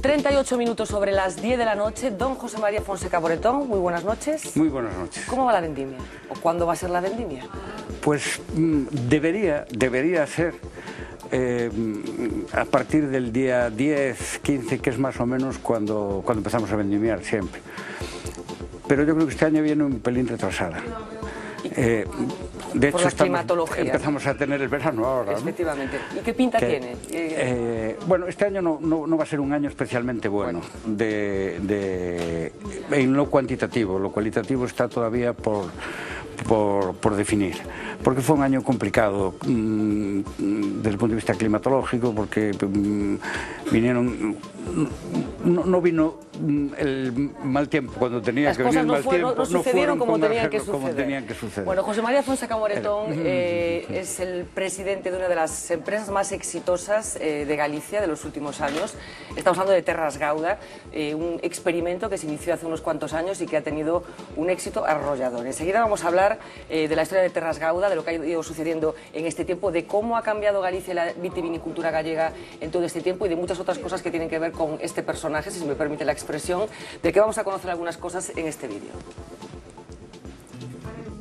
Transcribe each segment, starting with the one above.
38 minutos sobre las 10 de la noche. Don José María Fonseca Moretón, muy buenas noches. Muy buenas noches. ¿Cómo va la vendimia? ¿O cuándo va a ser la vendimia? Pues debería ser a partir del día 10, 15, que es más o menos cuando empezamos a vendimiar siempre. Pero yo creo que este año viene un pelín retrasada. De hecho, empezamos a tener el verano ahora, ¿no? Efectivamente. ¿Y qué pinta tiene? Bueno, este año no va a ser un año especialmente bueno en lo cuantitativo. Lo cualitativo está todavía por definir, porque fue un año complicado desde el punto de vista climatológico, porque no vino el mal tiempo cuando tenía que venir el mal tiempo. No sucedieron como tenían que suceder. Bueno, José María Fonseca Moretón es el presidente de una de las empresas más exitosas de Galicia de los últimos años. Estamos hablando de Terras Gauda, un experimento que se inició hace unos cuantos años y que ha tenido un éxito arrollador. Enseguida vamos a hablar de la historia de Terras Gauda, de lo que ha ido sucediendo en este tiempo, de cómo ha cambiado Galicia y la vitivinicultura gallega en todo este tiempo y de muchas otras cosas que tienen que ver con este personaje, si se me permite la expresión, de que vamos a conocer algunas cosas en este vídeo.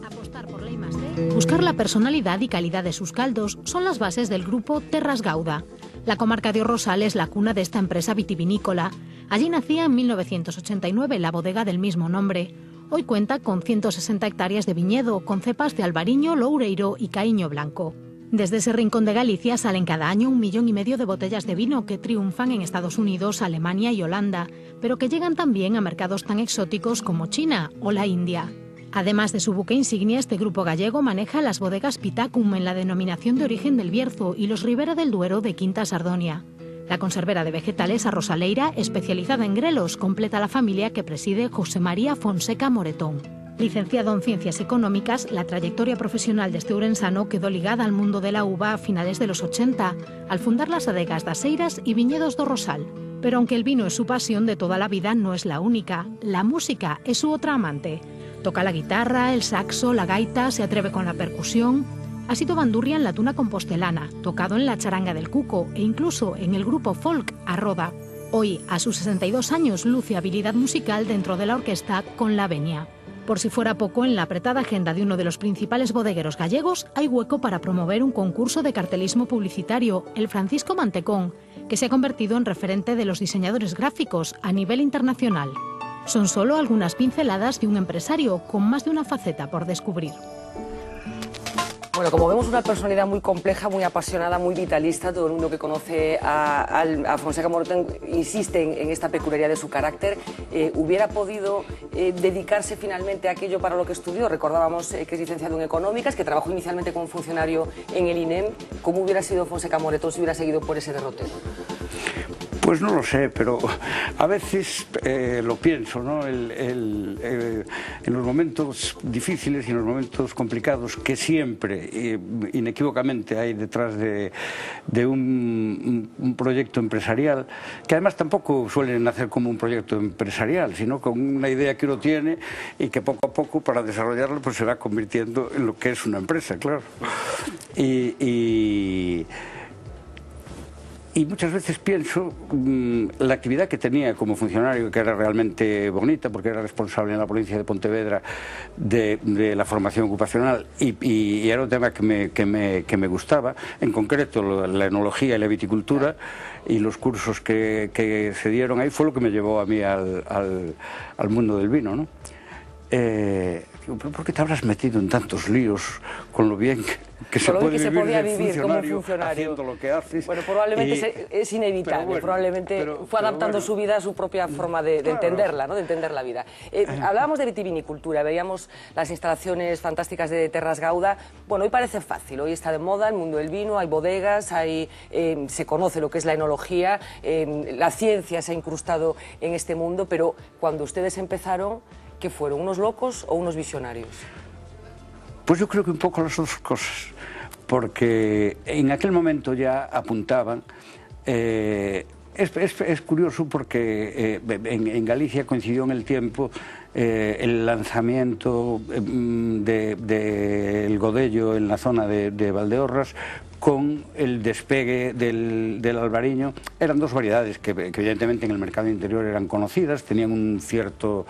Apostar por la I+D, buscar la personalidad y calidad de sus caldos son las bases del grupo Terras Gauda. La comarca de O Rosal es la cuna de esta empresa vitivinícola. Allí nacía en 1989 la bodega del mismo nombre. Hoy cuenta con 160 hectáreas de viñedo, con cepas de albariño, loureiro y caíño blanco. Desde ese rincón de Galicia salen cada año 1,5 millones de botellas de vino que triunfan en Estados Unidos, Alemania y Holanda, pero que llegan también a mercados tan exóticos como China o la India. Además de su buque insignia, este grupo gallego maneja las bodegas Pitacum en la denominación de origen del Bierzo y los Ribera del Duero de Quinta Sardonia. La conservera de vegetales Arrosaleira, especializada en grelos, completa la familia que preside José María Fonseca Moretón. Licenciado en Ciencias Económicas, la trayectoria profesional de este ourensano quedó ligada al mundo de la uva a finales de los 80, al fundar las adegas das Eiras y viñedos do Rosal. Pero aunque el vino es su pasión de toda la vida, no es la única. La música es su otra amante. Toca la guitarra, el saxo, la gaita, se atreve con la percusión. Ha sido bandurria en la tuna compostelana, tocado en la charanga del Cuco e incluso en el grupo folk Arroda. Hoy, a sus 62 años, luce habilidad musical dentro de la orquesta con la venia. Por si fuera poco, en la apretada agenda de uno de los principales bodegueros gallegos hay hueco para promover un concurso de cartelismo publicitario, el Francisco Mantecón, que se ha convertido en referente de los diseñadores gráficos a nivel internacional. Son solo algunas pinceladas de un empresario con más de una faceta por descubrir. Bueno, como vemos, una personalidad muy compleja, muy apasionada, muy vitalista. Todo el mundo que conoce a Fonseca Moretón insiste en esta peculiaridad de su carácter. ¿Hubiera podido dedicarse finalmente a aquello para lo que estudió? Recordábamos que es licenciado en Económicas, que trabajó inicialmente como funcionario en el INEM. ¿Cómo hubiera sido Fonseca Moretón si hubiera seguido por ese derrotero? Pues no lo sé, pero a veces lo pienso, ¿no? En los momentos difíciles y en los momentos complicados que siempre, inequívocamente, hay detrás de un proyecto empresarial, que además tampoco suele nacer como un proyecto empresarial, sino con una idea que uno tiene y que poco a poco, para desarrollarlo, pues se va convirtiendo en lo que es una empresa, claro. Y muchas veces pienso la actividad que tenía como funcionario, que era realmente bonita, porque era responsable en la provincia de Pontevedra de la formación ocupacional y era un tema que me gustaba, en concreto la enología y la viticultura, y los cursos que se dieron ahí fue lo que me llevó a mí al mundo del vino, ¿no? ¿Por qué te habrás metido en tantos líos con lo bien que se puede vivir como funcionario haciendo lo que haces? Bueno, probablemente es inevitable, probablemente fue adaptando su vida a su propia forma de entenderla, ¿no? De entender la vida. Hablábamos de vitivinicultura, veíamos las instalaciones fantásticas de Terras Gauda. Bueno, hoy parece fácil, hoy está de moda el mundo del vino, hay bodegas, se conoce lo que es la enología, la ciencia se ha incrustado en este mundo, pero cuando ustedes empezaron, ¿qué fueron? ¿Unos locos o unos visionarios? Pues yo creo que un poco las dos cosas, porque en aquel momento ya apuntaban. Es curioso porque en Galicia coincidió en el tiempo el lanzamiento del Godello en la zona de Valdeorras con el despegue del albariño. Eran dos variedades que evidentemente en el mercado interior eran conocidas, tenían un cierto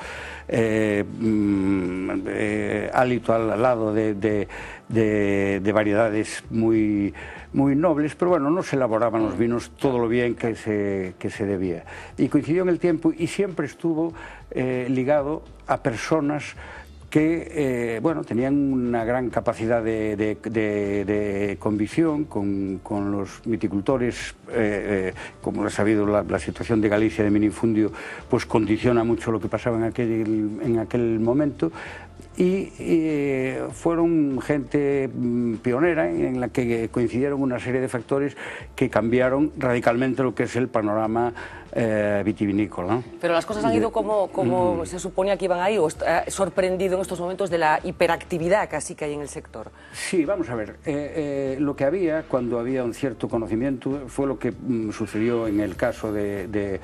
hálito al lado de variedades muy nobles, pero bueno, no se elaboraban los vinos todo lo bien que se debía. Y coincidió en el tiempo y siempre estuvo ligado a personas que bueno, tenían una gran capacidad de convicción con los viticultores. Como he sabido, la situación de Galicia de minifundio pues condiciona mucho lo que pasaba en aquel momento, y fueron gente pionera en la que coincidieron una serie de factores que cambiaron radicalmente lo que es el panorama vitivinícola. Pero las cosas han ido como se suponía que iban a ir, o está sorprendido en estos momentos de la hiperactividad casi que hay en el sector. Sí, vamos a ver, lo que había cuando había un cierto conocimiento fue lo que sucedió en el caso de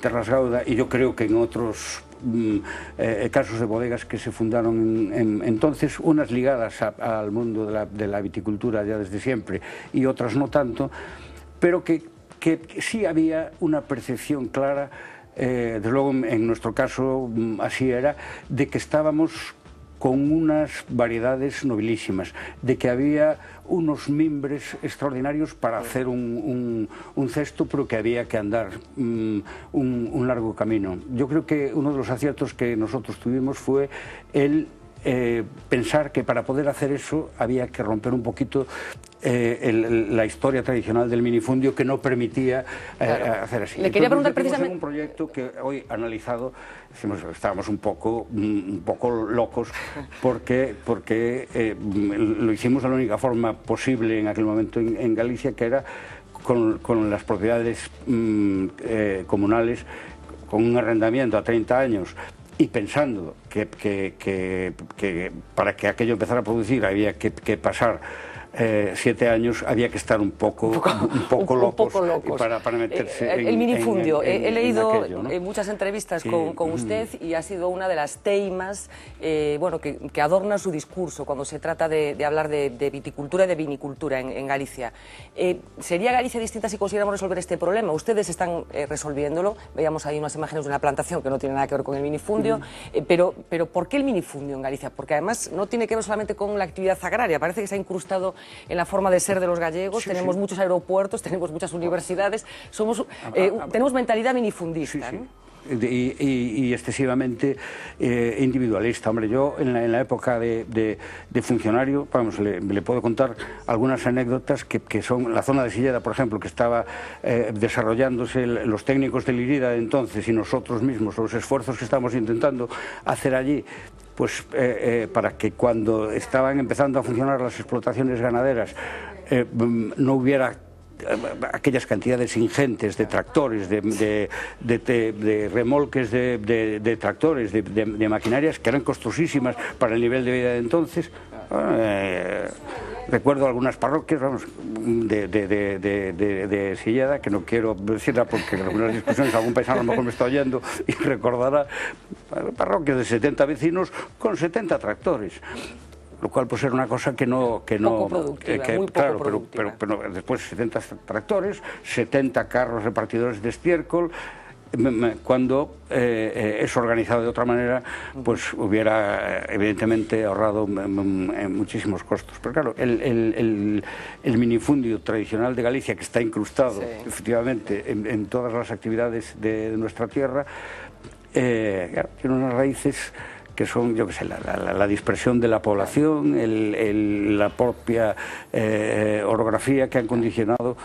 Terras Gauda, y yo creo que en otros casos de bodegas que se fundaron entonces, unas ligadas al mundo de la viticultura ya desde siempre y otras no tanto, pero que sí había una percepción clara, desde luego en nuestro caso así era, de que estábamos con unas variedades nobilísimas, de que había unos mimbres extraordinarios para hacer un cesto, pero que había que andar un largo camino. Yo creo que uno de los aciertos que nosotros tuvimos fue el pensar que para poder hacer eso había que romper un poquito la historia tradicional del minifundio, que no permitía hacer así. Le quería preguntar precisamente un proyecto que hoy analizado estábamos un poco locos porque lo hicimos de la única forma posible en aquel momento en Galicia, que era con las propiedades comunales, con un arrendamiento a 30 años, y pensando que para que aquello empezara a producir había que pasar 7 años, había que estar un poco locos para meterse el minifundio. He leído aquello, ¿no? Muchas entrevistas con usted, y ha sido una de las teimas bueno, que adornan su discurso cuando se trata de hablar de viticultura y de vinicultura en Galicia. ¿Sería Galicia distinta si consiguiéramos resolver este problema? Ustedes están resolviéndolo. Veíamos ahí unas imágenes de una plantación que no tiene nada que ver con el minifundio, pero ¿por qué el minifundio en Galicia? Porque además no tiene que ver solamente con la actividad agraria, parece que se ha incrustado en la forma de ser de los gallegos. Tenemos muchos aeropuertos, tenemos muchas universidades, tenemos mentalidad minifundista, ¿no? Y excesivamente individualista. Hombre, yo en la época de funcionario, vamos, le puedo contar algunas anécdotas que son la zona de Silleda, por ejemplo, que estaba desarrollándose, los técnicos del IRIDA de entonces y nosotros mismos, los esfuerzos que estamos intentando hacer allí, pues para que cuando estaban empezando a funcionar las explotaciones ganaderas no hubiera aquellas cantidades ingentes de tractores, de remolques de tractores, de maquinarias que eran costosísimas para el nivel de vida de entonces. Recuerdo algunas parroquias, vamos, de Silleda, que no quiero decirla porque en algunas discusiones algún paisano a lo mejor me está oyendo y recordará, parroquias de 70 vecinos con 70 tractores. Lo cual pues era una cosa que no... Poco productiva, muy poco productiva. Pero después 70 tractores, 70 carros repartidores de estiércol. Cuando es organizado de otra manera, pues hubiera evidentemente ahorrado muchísimos costos. Pero claro, el minifundio tradicional de Galicia, que está incrustado efectivamente en todas las actividades de nuestra tierra, claro, tiene unas raíces que son, yo qué sé, la dispersión de la población, la propia orografía, que han condicionado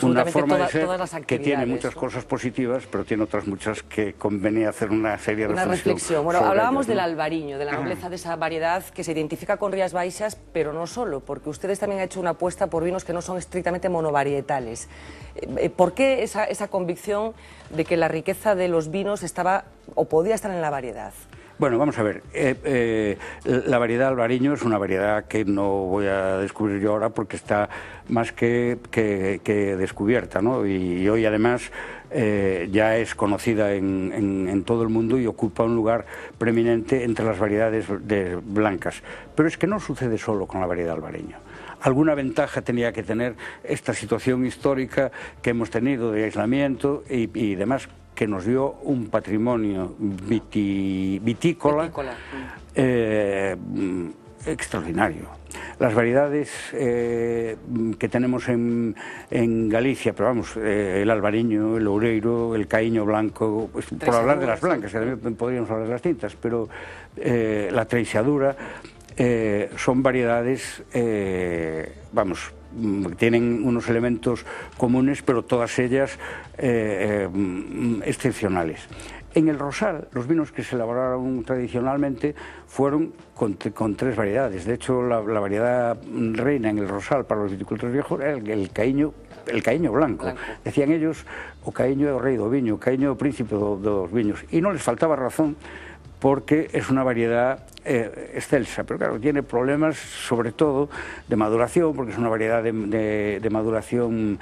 una forma de ser que tiene muchas cosas positivas, pero tiene otras muchas que convenía hacer una serie de reflexión. Bueno, hablábamos del albariño, de la nobleza de esa variedad que se identifica con Rías Baixas, pero no solo, porque ustedes también han hecho una apuesta por vinos que no son estrictamente monovarietales. ¿Por qué esa convicción de que la riqueza de los vinos estaba o podía estar en la variedad? Bueno, vamos a ver. La variedad albariño es una variedad que no voy a descubrir yo ahora porque está más que descubierta, ¿no? Y hoy además ya es conocida en todo el mundo y ocupa un lugar preeminente entre las variedades blancas. Pero es que no sucede solo con la variedad albariño. Alguna ventaja tenía que tener esta situación histórica que hemos tenido de aislamiento y demás, que nos dio un patrimonio vitícola extraordinario. Las variedades que tenemos en Galicia, pero vamos, el albariño, el loureiro, el caíño blanco, pues, por hablar de las blancas, que también podríamos hablar de las tintas, pero la treixadura, son variedades, vamos, tienen unos elementos comunes, pero todas ellas excepcionales. En el Rosal, los vinos que se elaboraron tradicionalmente fueron con tres variedades. De hecho, la variedad reina en el Rosal para los viticultores viejos era el caíño blanco. Decían ellos, o caíño do rei do viño, o caíño do príncipe dos viños. Y no les faltaba razón, porque es una variedad excelsa, pero claro, tiene problemas sobre todo de maduración, porque es una variedad de maduración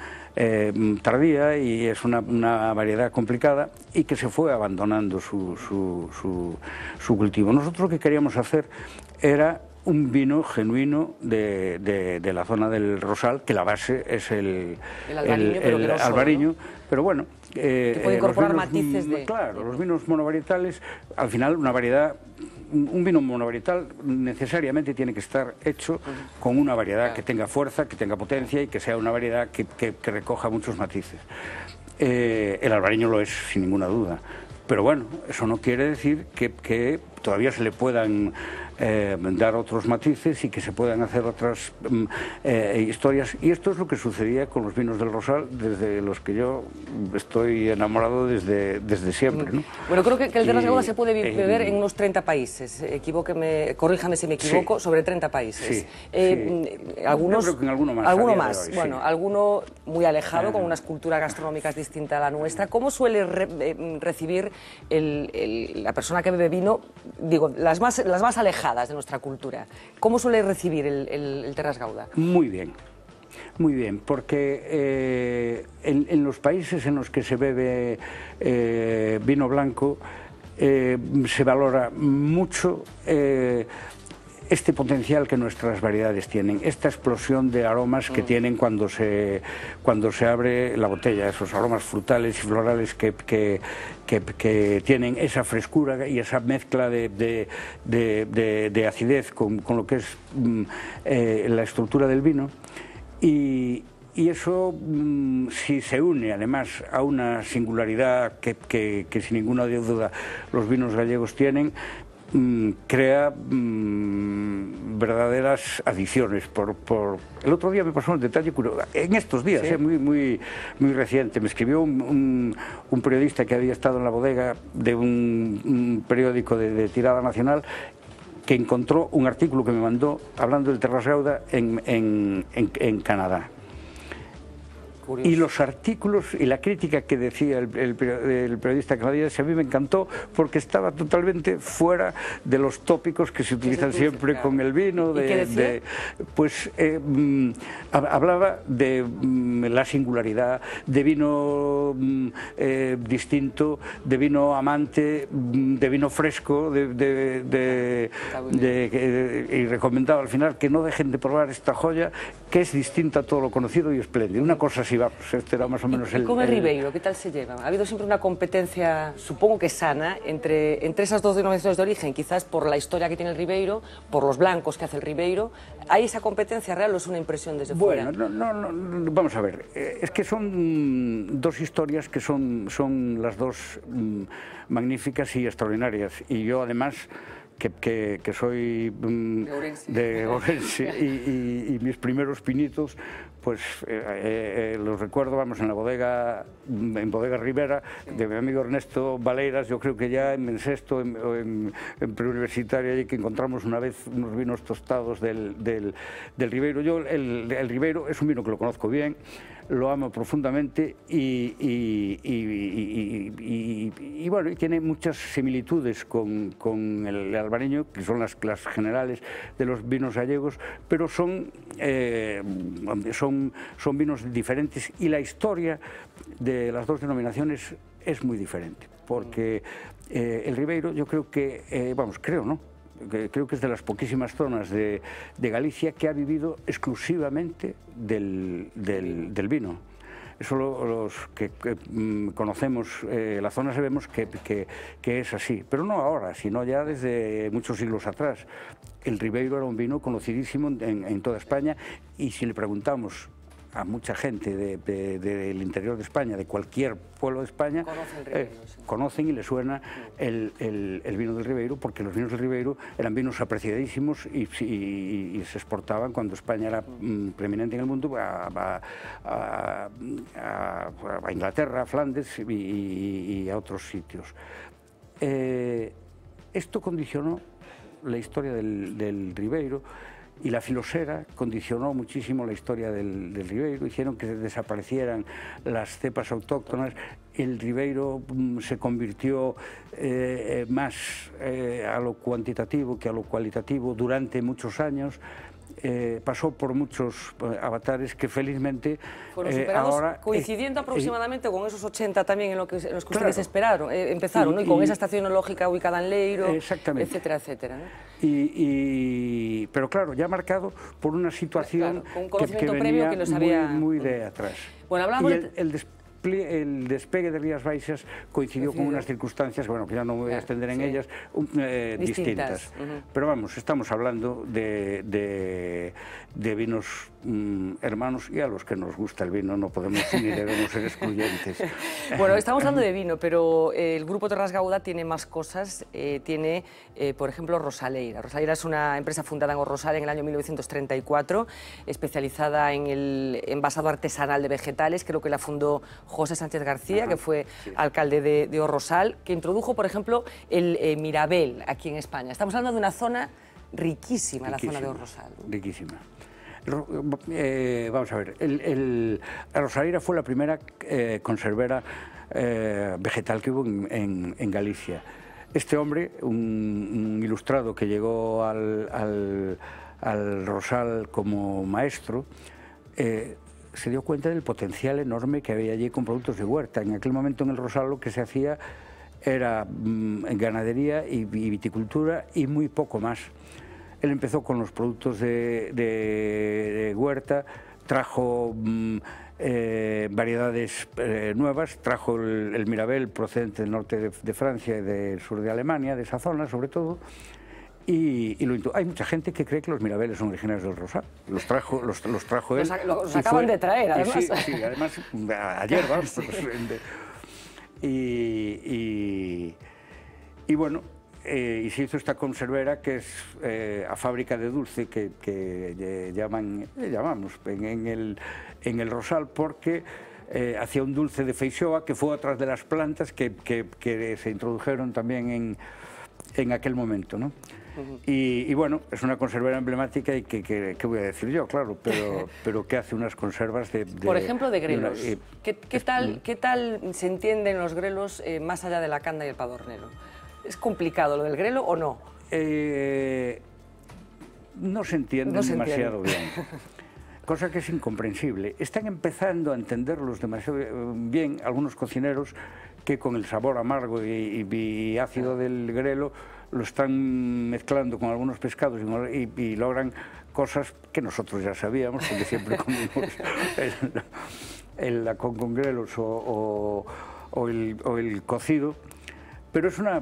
tardía y es una variedad complicada y que se fue abandonando su cultivo. Nosotros lo que queríamos hacer era un vino genuino de la zona del Rosal, que la base es el albariño, pero bueno, que puede incorporar matices de... Claro, los vinos monovarietales, al final una variedad, un vino monovarietal necesariamente tiene que estar hecho con una variedad que tenga fuerza, que tenga potencia y que sea una variedad que recoja muchos matices. El albariño lo es sin ninguna duda, pero bueno, eso no quiere decir que todavía se le puedan dar otros matices y que se puedan hacer otras historias, y esto es lo que sucedía con los vinos del Rosal, desde los que yo estoy enamorado desde siempre, ¿no? Bueno, creo que el Terras Gauda se puede beber en unos 30 países, corríjame si me equivoco, sobre 30 países. Algunos, yo creo que en alguno más. Bueno, alguno muy alejado, con unas culturas gastronómicas distintas a la nuestra. ¿Cómo suele recibir la persona que bebe vino, digo, las más alejadas de nuestra cultura? ¿Cómo suele recibir el Terras Gauda? Muy bien, porque en los países en los que se bebe vino blanco se valora mucho este potencial que nuestras variedades tienen, esta explosión de aromas que tienen cuando se abre la botella, esos aromas frutales y florales que tienen esa frescura y esa mezcla de acidez con lo que es la estructura del vino, y eso, si se une además a una singularidad que sin ninguna duda los vinos gallegos tienen, crea verdaderas adicciones. El otro día me pasó un detalle curioso, en estos días, muy reciente, me escribió un periodista que había estado en la bodega de un periódico de tirada nacional, que encontró un artículo que me mandó hablando del Terras Gauda en Canadá. Curioso. Y los artículos y la crítica que decía el periodista canadiense a mí me encantó, porque estaba totalmente fuera de los tópicos que se utilizan siempre con el vino. Pues hablaba de la singularidad, de vino distinto, de vino amante, de vino fresco, y recomendaba al final que no dejen de probar esta joya, que es distinta a todo lo conocido y espléndido. Una cosa así. Este era más o menos ¿Y cómo el Ribeiro? ¿Qué tal se lleva? Ha habido siempre una competencia, supongo que sana, entre esas dos denominaciones de origen, quizás por la historia que tiene el Ribeiro, por los blancos que hace el Ribeiro. ¿Hay esa competencia real o es una impresión desde fuera? Bueno, no, vamos a ver, es que son dos historias que son las dos magníficas y extraordinarias, y yo además que soy de Ourense y mis primeros pinitos pues los recuerdo, vamos, en Bodega Rivera, de mi amigo Ernesto Valeiras, yo creo que ya en sexto, en preuniversitaria, allí que encontramos una vez unos vinos tostados del Ribeiro. Yo, el Ribeiro es un vino que lo conozco bien, lo amo profundamente y bueno, y tiene muchas similitudes con el albariño, que son las generales de los vinos gallegos, pero son vinos diferentes, y la historia de las dos denominaciones es muy diferente, porque el Ribeiro, yo creo que, creo que es de las poquísimas zonas de Galicia que ha vivido exclusivamente del vino. Eso los que conocemos la zona sabemos que es así, pero no ahora, sino ya desde muchos siglos atrás. El Ribeiro era un vino conocidísimo en toda España, y si le preguntamos a mucha gente del interior de España, de cualquier pueblo de España, conocen y les suena el vino del Ribeiro, porque los vinos del Ribeiro eran vinos apreciadísimos y se exportaban cuando España era preeminente en el mundo a Inglaterra, a Flandes y a otros sitios. Esto condicionó la historia del Ribeiro, y la filosera condicionó muchísimo la historia del Ribeiro, hicieron que desaparecieran las cepas autóctonas. El Ribeiro se convirtió más a lo cuantitativo que a lo cualitativo durante muchos años. Pasó por muchos avatares que felizmente fueron superados, ahora coincidiendo aproximadamente con esos 80 también en los que ustedes empezaron, ¿no? Y con esa estación enológica ubicada en Leiro, etcétera, etcétera, ¿no? Pero claro, ya marcado por una situación con un conocimiento que previo venía que los había muy de atrás. Bueno, hablamos el despegue de Rías Baixas coincidió con unas circunstancias, bueno, que ya no me voy a extender en ellas, distintas. Pero vamos, estamos hablando de vinos hermanos, y a los que nos gusta el vino no podemos ni debemos ser excluyentes. Bueno, estamos hablando de vino, pero el Grupo Terras Gauda tiene más cosas. Tiene, por ejemplo, Rosaleira. Rosaleira es una empresa fundada en O Rosal en el año 1934, especializada en el envasado artesanal de vegetales. Creo que la fundó José Sánchez García, que fue alcalde de O Rosal, que introdujo, por ejemplo, el Mirabel aquí en España. Estamos hablando de una zona riquísima, la zona de O Rosal. Riquísima. Vamos a ver, la Rosaleira fue la primera conservera vegetal que hubo en Galicia. Este hombre, un ilustrado que llegó al Rosal como maestro, se dio cuenta del potencial enorme que había allí con productos de huerta. En aquel momento en el Rosal lo que se hacía era ganadería y viticultura y muy poco más. Él empezó con los productos de huerta, trajo variedades nuevas, trajo el Mirabel procedente del norte de Francia y del sur de Alemania, de esa zona sobre todo, y hay mucha gente que cree que los Mirabeles son originarios del Rosal. Los trajo él. Los acaban de traer, además. Sí, además, ayer, vamos. Y bueno, y se hizo esta conservera que es a fábrica de dulce que llamamos en el Rosal, porque hacía un dulce de feixoa que fue atrás de las plantas que se introdujeron también en aquel momento, ¿no? Y bueno, es una conservera emblemática y que voy a decir yo, claro, pero que hace unas conservas por ejemplo, de grelos. ¿Qué tal se entienden los grelos más allá de la canda y el padornero? ¿Es complicado lo del grelo o no? No se entiende demasiado bien. Cosa que es incomprensible. Están empezando a entenderlos demasiado bien algunos cocineros que con el sabor amargo y ácido del grelo lo están mezclando con algunos pescados y logran cosas que nosotros ya sabíamos, porque siempre comimos el lacón con grelos o el cocido. Pero es una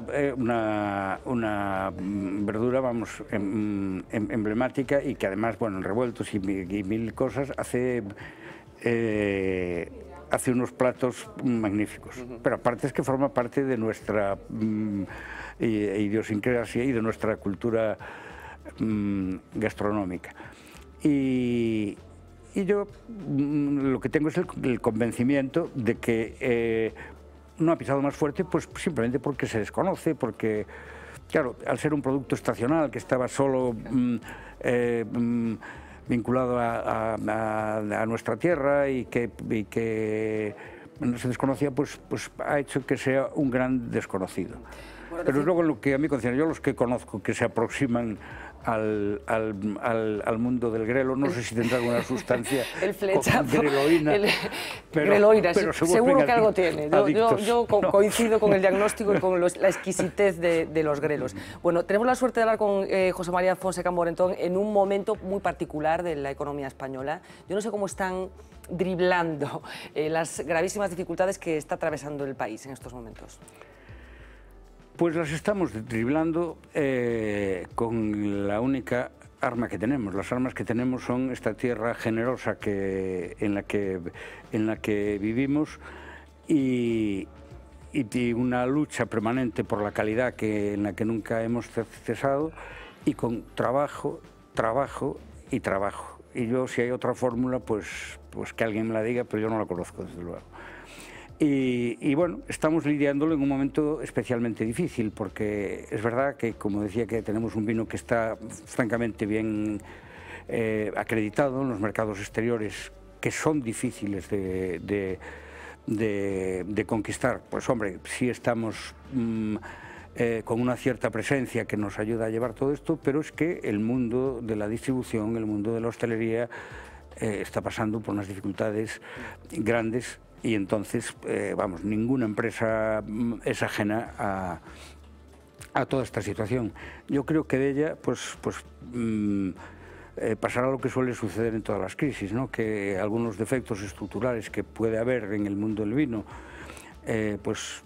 verdura, vamos, emblemática y que además, bueno, en revueltos y mil cosas hace unos platos magníficos. Pero aparte es que forma parte de nuestra idiosincrasia y de nuestra cultura gastronómica. Y Y yo lo que tengo es el convencimiento de que no ha pisado más fuerte, pues simplemente porque se desconoce, porque, claro, al ser un producto estacional que estaba solo vinculado a nuestra tierra y que no se desconocía, pues ha hecho que sea un gran desconocido. Pero luego, lo que a mí concierne, yo los que conozco que se aproximan al mundo del grelo, no sé si tendrá alguna sustancia el flechazo, greloína, pero seguro que algo tiene. Yo no. coincido con el diagnóstico y con la exquisitez de los grelos. Bueno, tenemos la suerte de hablar con José María Fonseca Morentón en un momento muy particular de la economía española. Yo no sé cómo están driblando las gravísimas dificultades que está atravesando el país en estos momentos. Pues las estamos driblando con la única arma que tenemos. Las armas que tenemos son esta tierra generosa en la que vivimos y una lucha permanente por la calidad en la que nunca hemos cesado, y con trabajo, trabajo y trabajo. Y yo, si hay otra fórmula, pues que alguien me la diga, pero yo no la conozco, desde luego. Y bueno, estamos lidiándolo en un momento especialmente difícil, porque es verdad que, como decía, que tenemos un vino que está francamente bien acreditado en los mercados exteriores, que son difíciles de conquistar. Pues hombre, sí estamos con una cierta presencia que nos ayuda a llevar todo esto, pero es que el mundo de la distribución, el mundo de la hostelería está pasando por unas dificultades grandes. Y entonces, vamos, ninguna empresa es ajena a toda esta situación. Yo creo que de ella, pasará lo que suele suceder en todas las crisis, ¿no? Que algunos defectos estructurales que puede haber en el mundo del vino, pues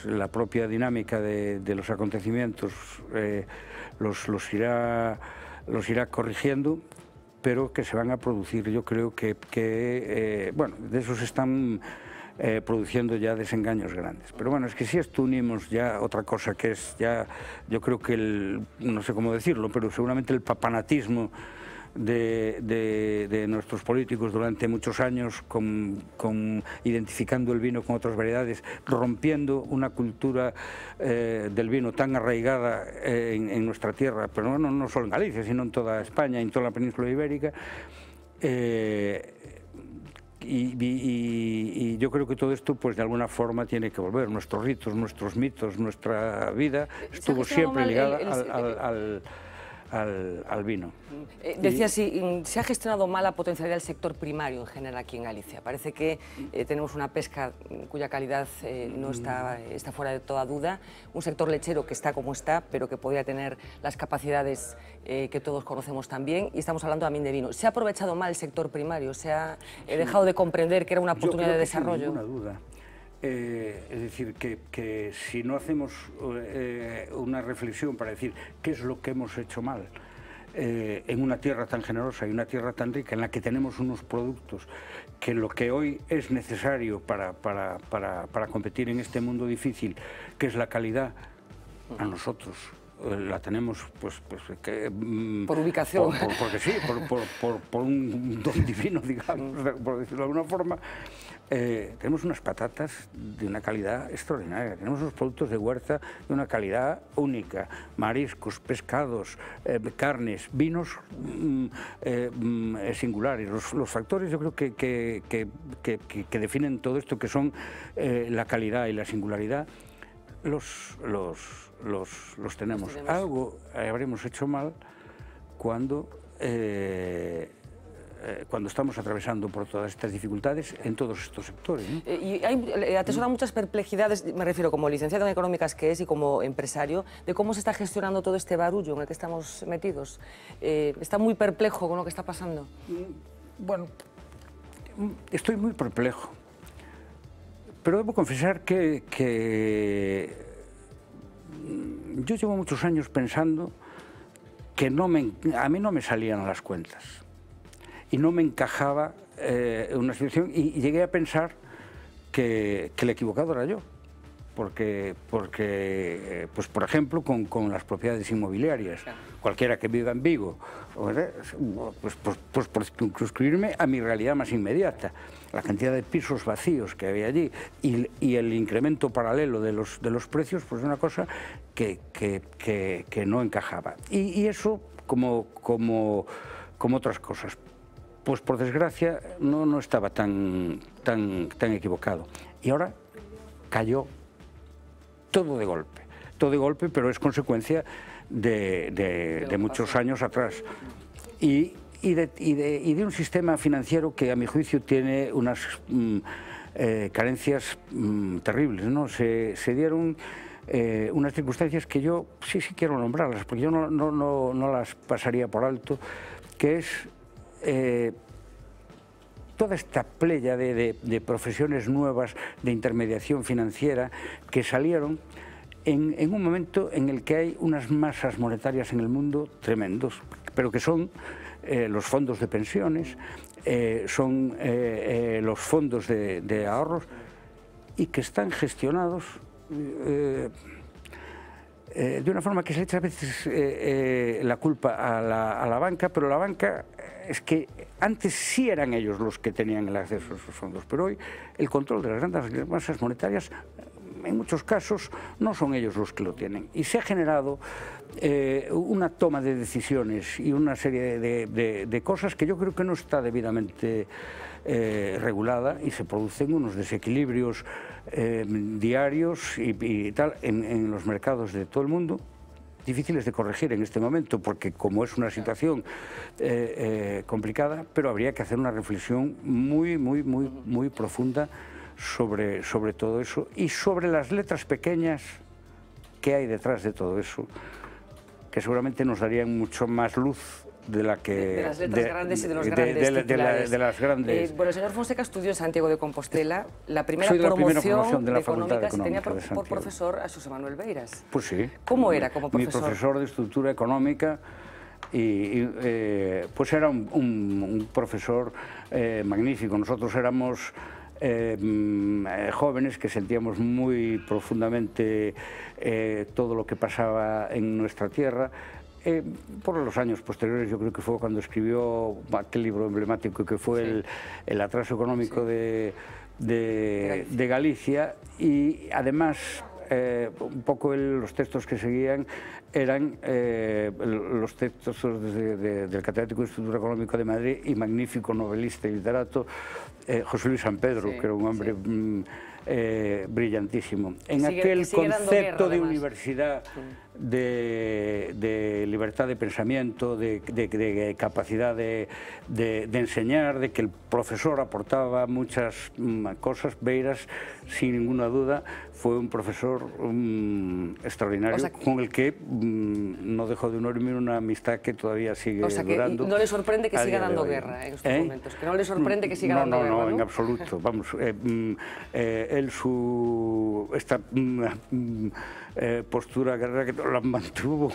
la propia dinámica de los acontecimientos los irá corrigiendo, pero que se van a producir. Yo creo que bueno, de esos están produciendo ya desengaños grandes. Pero bueno, es que si esto unimos ya otra cosa que es ya, yo creo que no sé cómo decirlo, pero seguramente el papanatismo de nuestros políticos durante muchos años, identificando el vino con otras variedades, rompiendo una cultura del vino tan arraigada en nuestra tierra, pero no solo en Galicia, sino en toda España, en toda la península ibérica. Y yo creo que todo esto, pues de alguna forma, tiene que volver. Nuestros ritos, nuestros mitos, nuestra vida estuvo siempre ligada al vino. Decía, se ha gestionado mal la potencialidad del sector primario en general aquí en Galicia. Parece que tenemos una pesca cuya calidad no está fuera de toda duda, un sector lechero que está como está, pero que podría tener las capacidades que todos conocemos también, y estamos hablando también de vino. ¿Se ha aprovechado mal el sector primario? ¿Se ha dejado de comprender que era una oportunidad de desarrollo? Sin ninguna duda. Es decir, que si no hacemos una reflexión para decir qué es lo que hemos hecho mal en una tierra tan generosa y una tierra tan rica, en la que tenemos unos productos que lo que hoy es necesario para competir en este mundo difícil, que es la calidad, a nosotros la tenemos por ubicación, porque sí, por un don divino, digamos, por decirlo de alguna forma. Tenemos unas patatas de una calidad extraordinaria, tenemos unos productos de huerta de una calidad única, mariscos, pescados, carnes, vinos singulares. Los factores, yo creo que definen todo esto, que son la calidad y la singularidad, los tenemos. Algo habremos hecho mal cuando estamos atravesando por todas estas dificultades en todos estos sectores, ¿no? Y atesoran muchas perplejidades, me refiero como licenciado en económicas que es y como empresario, de cómo se está gestionando todo este barullo en el que estamos metidos. ¿Está muy perplejo con lo que está pasando? Bueno, estoy muy perplejo, pero debo confesar que yo llevo muchos años pensando que a mí no me salían las cuentas y no me encajaba una situación, y llegué a pensar que el equivocado era yo, porque pues por ejemplo, con las propiedades inmobiliarias. Cualquiera que viva en Vigo, pues por circunscribirme a mi realidad más inmediata. La cantidad de pisos vacíos que había allí y el incremento paralelo de los precios, pues es una cosa que no encajaba. Y eso como otras cosas. Pues por desgracia no estaba tan equivocado. Y ahora cayó todo de golpe, pero es consecuencia de muchos años atrás. Y de un sistema financiero que a mi juicio tiene unas carencias terribles, ¿no? Se dieron unas circunstancias que yo sí quiero nombrarlas, porque yo no las pasaría por alto, que es toda esta playa de profesiones nuevas de intermediación financiera que salieron en un momento en el que hay unas masas monetarias en el mundo tremendos, pero que son los fondos de pensiones, son los fondos de ahorros, y que están gestionados de una forma que se le echa a veces la culpa a la banca, pero la banca es que antes sí eran ellos los que tenían el acceso a esos fondos, pero hoy el control de las grandes masas monetarias, en muchos casos, no son ellos los que lo tienen. Y se ha generado una toma de decisiones y una serie de cosas que yo creo que no está debidamente regulada, y se producen unos desequilibrios diarios y tal en los mercados de todo el mundo, difíciles de corregir en este momento, porque como es una situación complicada, pero habría que hacer una reflexión muy profunda sobre todo eso, y sobre las letras pequeñas que hay detrás de todo eso, que seguramente nos darían mucho más luz de la que... De las letras grandes y de los grandes titulares. De las grandes... Bueno, el señor Fonseca estudió en Santiago de Compostela. La primera promoción de la Facultad de Económica tenía por profesor a José Manuel Beiras. Pues sí. ¿Cómo era como profesor? Mi profesor de estructura económica, y pues era un profesor magnífico. Nosotros éramos jóvenes que sentíamos muy profundamente todo lo que pasaba en nuestra tierra. Por los años posteriores, yo creo que fue cuando escribió aquel libro emblemático que fue el atraso económico de Galicia, y además un poco los textos que seguían eran los textos del catedrático de Estructura Económica de Madrid y magnífico novelista y literato José Luis San Pedro, que era un hombre brillantísimo. En aquel concepto de universidad, de libertad de pensamiento, de capacidad de enseñar, de que el profesor aportaba muchas cosas, Beiras, sin ninguna duda, fue un profesor extraordinario, con el que no dejó de unirme una amistad que todavía sigue durando. ¿No le sorprende que siga dando guerra en estos momentos? ¿Que no le sorprende que siga dando guerra? No, en absoluto. Vamos, esta postura guerrera que la mantuvo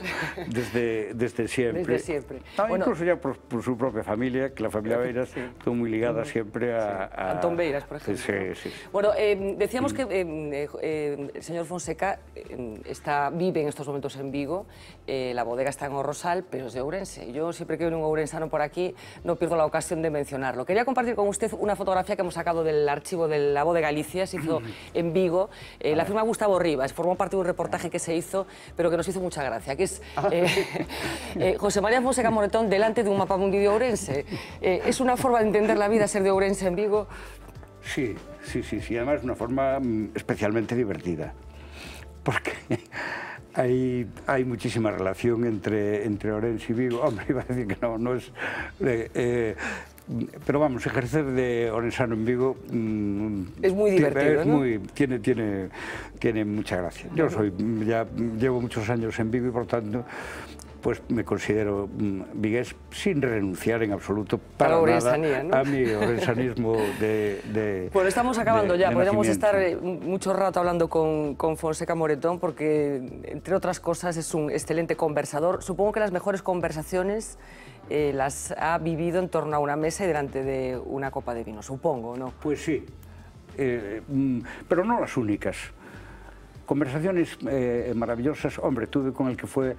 desde siempre. Desde siempre. Incluso ya por su propia familia, que la familia Beiras estuvo muy ligada siempre a Antón Beiras, por ejemplo. Sí. Bueno, decíamos que el señor Fonseca vive en estos momentos en Vigo, la bodega está en O Rosal, pero es de Ourense. Yo siempre que veo un ourensano por aquí no pierdo la ocasión de mencionarlo. Quería compartir con usted una fotografía que hemos sacado del archivo de la voz de Galicia, se hizo en Vigo. La firma Gustavo Rivas, formó parte de un reportaje que se hizo, pero que nos hizo mucha gracia, que es José María Fonseca Moretón delante de un mapamundi de Ourense. ¿Es una forma de entender la vida ser de Ourense en Vigo? Sí, además de una forma especialmente divertida, porque hay muchísima relación entre Ourense y Vigo. Hombre, iba a decir que no es... pero vamos, ejercer de orensano en Vigo es muy divertido, ¿no? Tiene mucha gracia. Yo ya llevo muchos años en Vigo y por tanto pues me considero vigués sin renunciar en absoluto para nada, ¿no?, a mi orensanismo de Bueno, estamos acabando ya, podríamos estar mucho rato hablando con Fonseca Moretón porque, entre otras cosas, es un excelente conversador. Supongo que las mejores conversaciones las ha vivido en torno a una mesa y delante de una copa de vino, supongo, ¿no? Pues sí, pero no las únicas. conversaciones maravillosas, hombre, tuve con el que fue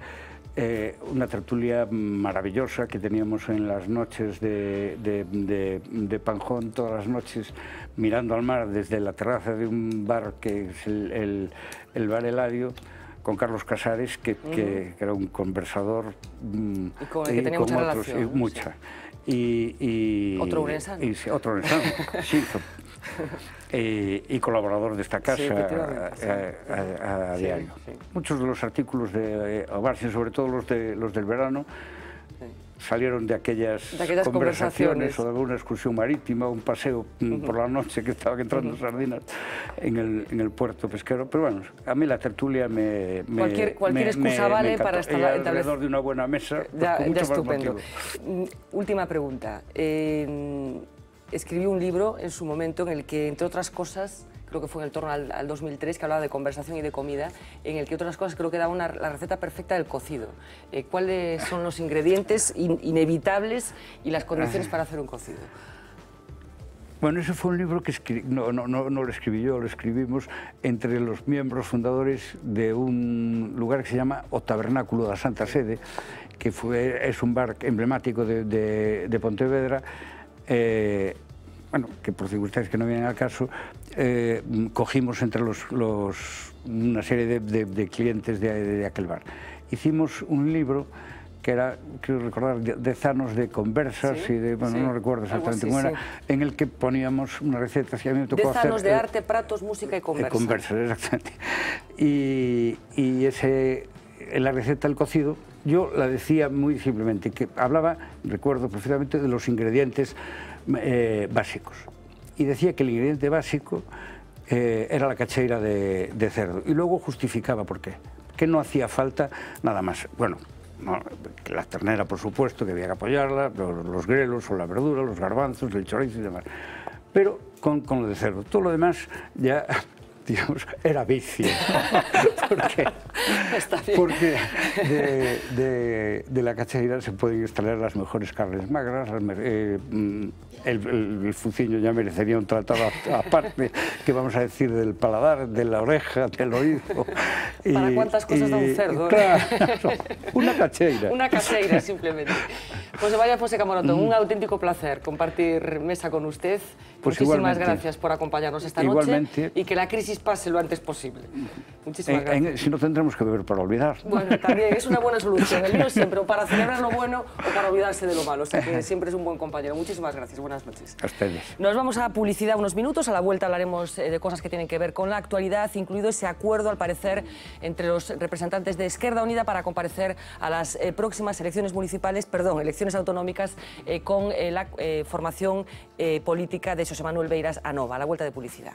una tertulia maravillosa que teníamos en las noches de Panjón, todas las noches mirando al mar desde la terraza de un bar que es el Bar Eladio, con Carlos Casares, que era un conversador y con el que tenía mucha relación. Mucha. Otro urensano. Otro urensano, sí. Y colaborador de esta casa a diario. Sí. Muchos de los artículos de Obarsi, sobre todo los del verano, salieron de aquellas conversaciones o de alguna excursión marítima, un paseo por la noche que estaban entrando sardinas en el puerto pesquero. Pero bueno, a mí la tertulia cualquier excusa vale para estar alrededor de una buena mesa. Ya estupendo. Última pregunta. Escribió un libro en su momento en el que, entre otras cosas, creo que fue en el torno al 2003, que hablaba de conversación y de comida, en el que otras cosas creo que daba la receta perfecta del cocido. ¿Cuáles son los ingredientes inevitables y las condiciones para hacer un cocido? Bueno, ese fue un libro que no lo escribí yo, lo escribimos entre los miembros fundadores de un lugar que se llama O Tabernáculo da Santa Sede, que es un bar emblemático de Pontevedra. Bueno, que por circunstancias que no vienen al caso, cogimos entre una serie de clientes de aquel bar. Hicimos un libro que era, quiero recordar, 10 años de conversas, ¿sí? Y de, bueno, sí, no recuerdo exactamente cómo era, sí, en el que poníamos una receta. Si a mí me tocó 10 años de arte, pratos, música y conversas. Conversas, exactamente. Y la receta del cocido, yo la decía muy simplemente, que hablaba, recuerdo perfectamente, de los ingredientes básicos. Y decía que el ingrediente básico era la cacheira de cerdo. Y luego justificaba por qué. Que no hacía falta nada más. Bueno, la ternera, por supuesto, que había que apoyarla, los grelos o la verdura, los garbanzos, el chorizo y demás. Pero con lo de cerdo. Todo lo demás ya, digamos, era vicio. Porque de la cacheira se pueden extraer las mejores carnes magras, el fuciño ya merecería un tratado aparte, que vamos a decir del paladar, de la oreja, del oído. ¿Para cuántas cosas da un cerdo? Claro, una cacheira. Una cacheira, simplemente. José María Fonseca Morato, un auténtico placer compartir mesa con usted. Pues muchísimas gracias por acompañarnos esta noche. Igualmente. Y que la crisis pase lo antes posible. Muchísimas gracias. Si no, tendremos que beber para olvidar. Bueno, también es una buena solución. El vino siempre, o para celebrar lo bueno o para olvidarse de lo malo. O sea que siempre es un buen compañero. Muchísimas gracias. Buenas noches. A ustedes. Nos vamos a publicidad unos minutos. A la vuelta hablaremos de cosas que tienen que ver con la actualidad, incluido ese acuerdo, al parecer, entre los representantes de Esquerda Unida para comparecer a las próximas elecciones elecciones autonómicas con la formación política de Xosé Manuel Beiras Anova. A la vuelta de publicidad.